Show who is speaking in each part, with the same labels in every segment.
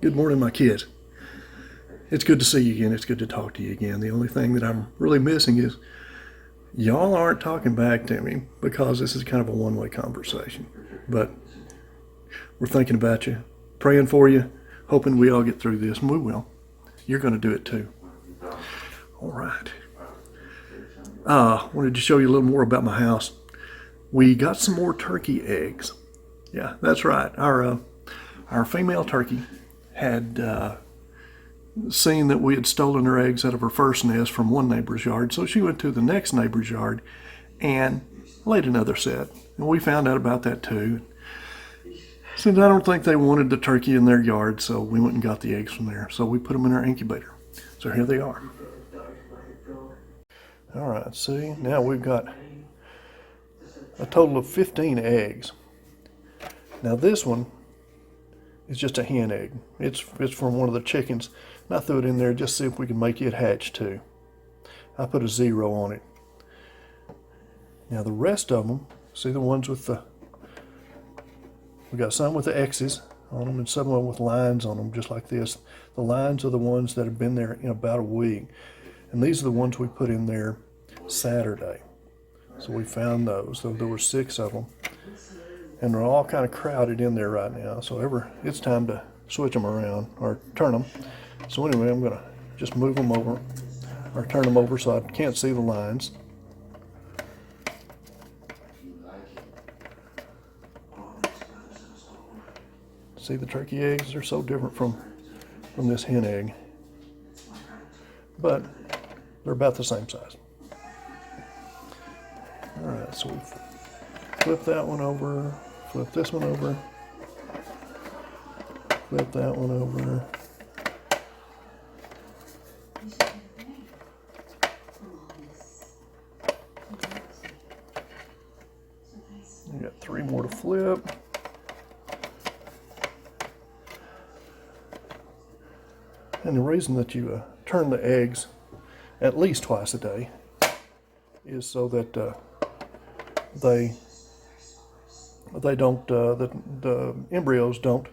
Speaker 1: Good morning, my kids. It's good to see you again. It's good to talk to you again. The only thing that I'm really missing is y'all aren't talking back to me because this is kind of a one-way conversation. But we're thinking about you, praying for you, hoping we all get through this, and we will. You're going to do it too. All right. Wanted to show you a little more about my house. We got some more turkey eggs. Yeah, that's right. Our female turkey had seen that we had stolen her eggs out of her first nest from one neighbor's yard, so she went to the next neighbor's yard and laid another set. And we found out about that too. Since I don't think they wanted the turkey in their yard, so we went and got the eggs from there. So we put them in our incubator. So here they are. All right, see, now we've got a total of 15 eggs. Now this one is just a hen egg. It's from one of the chickens. And I threw it in there just to see if we can make it hatch too. I put a 0 on it. Now the rest of them, see the ones with the, we got some with the X's on them and some of them with lines on them, just like this. The lines are the ones that have been there in about a week. And these are the ones we put in there Saturday. So we found those. So there were 6 of them. And they're all kind of crowded in there right now. So it's time to switch them around or turn them. So anyway, I'm going to just move them over or turn them over so I can't see the lines. See, the turkey eggs are so different from this hen egg, but they're about the same size. All right, so we flip that one over, flip this one over, flip that one over. You got 3 more to flip. And the reason that you turn the eggs at least twice a day is so that they don't, the embryos don't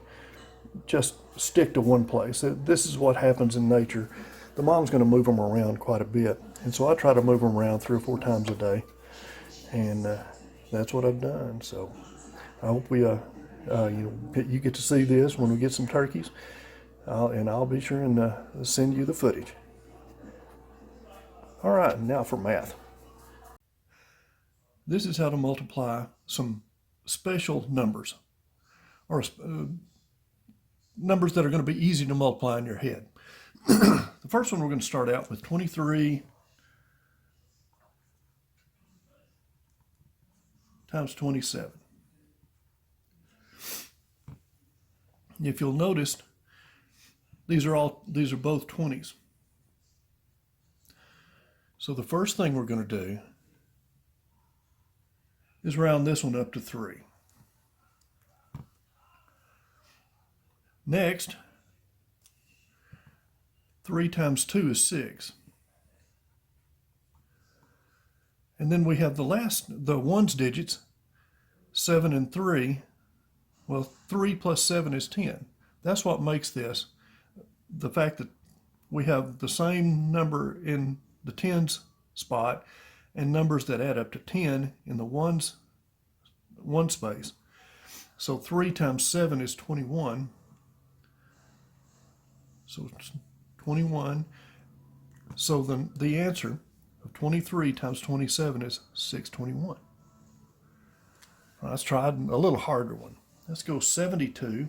Speaker 1: just stick to one place. This is what happens in nature. The mom's going to move them around quite a bit, and so I try to move them around 3 or 4 times a day, and that's what I've done. So I hope you get to see this when we get some turkeys. And I'll be sure and send you the footage. All right, now for math. This is how to multiply some special numbers, or numbers that are going to be easy to multiply in your head. The first one, we're going to start out with 23 times 27. If you'll notice, these are both 20s. So the first thing we're going to do is round this one up to 3. Next, 3 times 2 is 6. And then we have the ones digits, 7 and 3. Well, 3 plus 7 is 10. That's what makes this. The fact that we have the same number in the tens spot and numbers that add up to 10 in the one space. So 3 times 7 is 21. So it's 21. So then the answer of 23 times 27 is 621. Let's try a little harder one. Let's go 72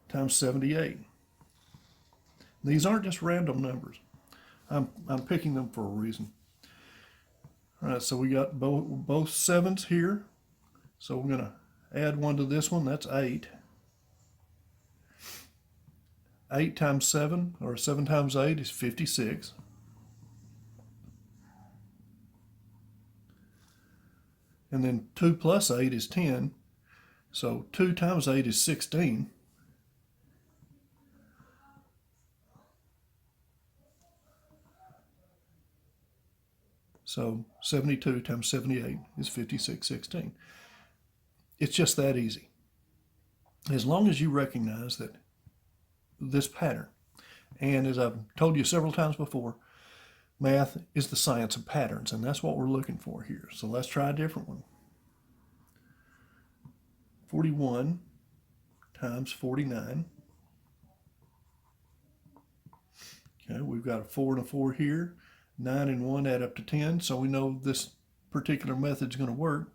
Speaker 1: times 78. These aren't just random numbers. I'm picking them for a reason. All right, so we got both 7s here. So we're going to add 1 to this one. That's 8. 8 times 7, or 7 times 8 is 56. And then 2 plus 8 is 10. So 2 times 8 is 16. So 72 times 78 is 5616. It's just that easy. As long as you recognize that this pattern, and as I've told you several times before, math is the science of patterns, and that's what we're looking for here. So let's try a different one. 41 times 49. Okay, we've got a 4 and a 4 here. 9 and 1 add up to 10, so we know this particular method is going to work.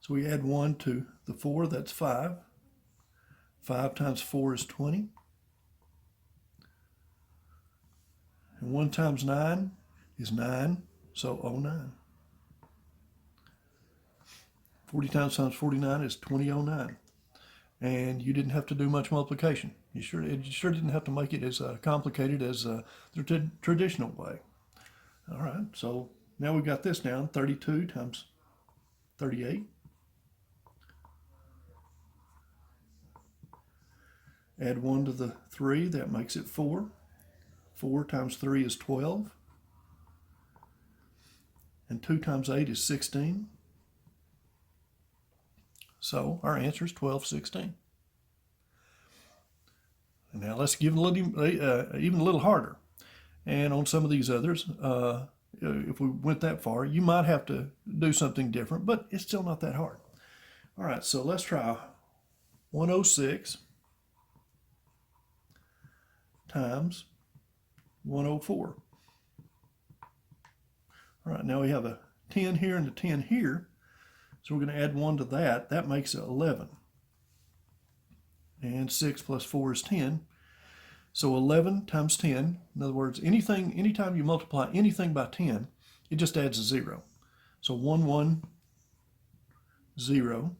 Speaker 1: So we add 1 to the 4, that's 5. 5 times 4 is 20. And 1 times 9 is 9, so 09. 40 times 49 is 2009. And you didn't have to do much multiplication. You sure didn't have to make it as complicated as the traditional way. All right, so now we've got this down, 32 times 38. Add 1 to the 3, that makes it 4. 4 times 3 is 12. And 2 times 8 is 16. So our answer is 1216. And now let's give it a little, even a little harder. And on some of these others, if we went that far, you might have to do something different, but it's still not that hard. All right, so let's try 106 times 104. All right, now we have a 10 here and a 10 here. So we're going to add 1 to that. That makes it 11. And 6 plus 4 is 10. So 11 times 10, in other words, anytime you multiply anything by 10, it just adds a 0. So 1, 1, 0.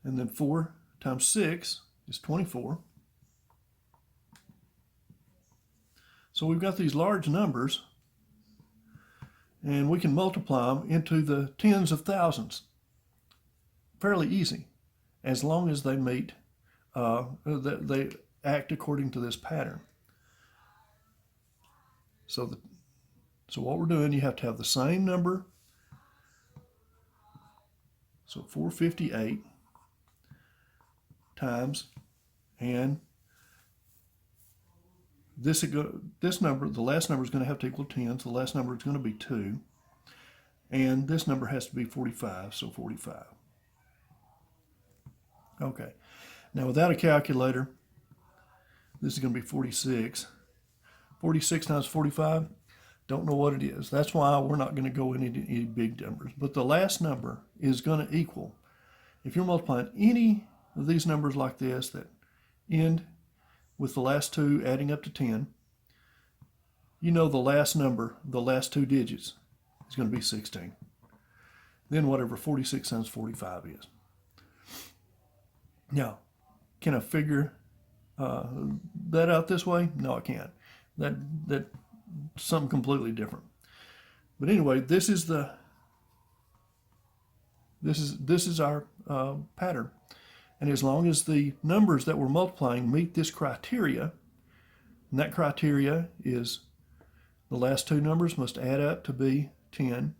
Speaker 1: And then 4 times 6 is 24. So we've got these large numbers, and we can multiply them into the tens of thousands. Fairly easy, as long as they meet, they act according to this pattern. So what we're doing, you have to have the same number. So 458 times, and this number, the last number is going to have to equal 10, so the last number is going to be 2. And this number has to be 45, so 45. Okay, now without a calculator, this is going to be 46. 46 times 45, don't know what it is. That's why we're not going to go into any big numbers. But the last number is going to equal, if you're multiplying any of these numbers like this that end with the last 2 adding up to 10, you know the last number, the last 2 digits, is going to be 16. Then whatever 46 times 45 is. Now, can I figure that out this way? No, I can't. That's something completely different. But anyway, this is our pattern. And as long as the numbers that we're multiplying meet this criteria, and that criteria is the last 2 numbers must add up to be 10,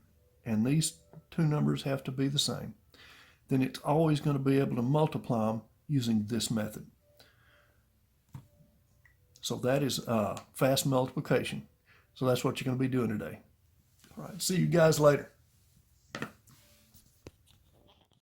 Speaker 1: and these 2 numbers have to be the same, then it's always going to be able to multiply them using this method. So that is fast multiplication. So that's what you're going to be doing today. All right, see you guys later.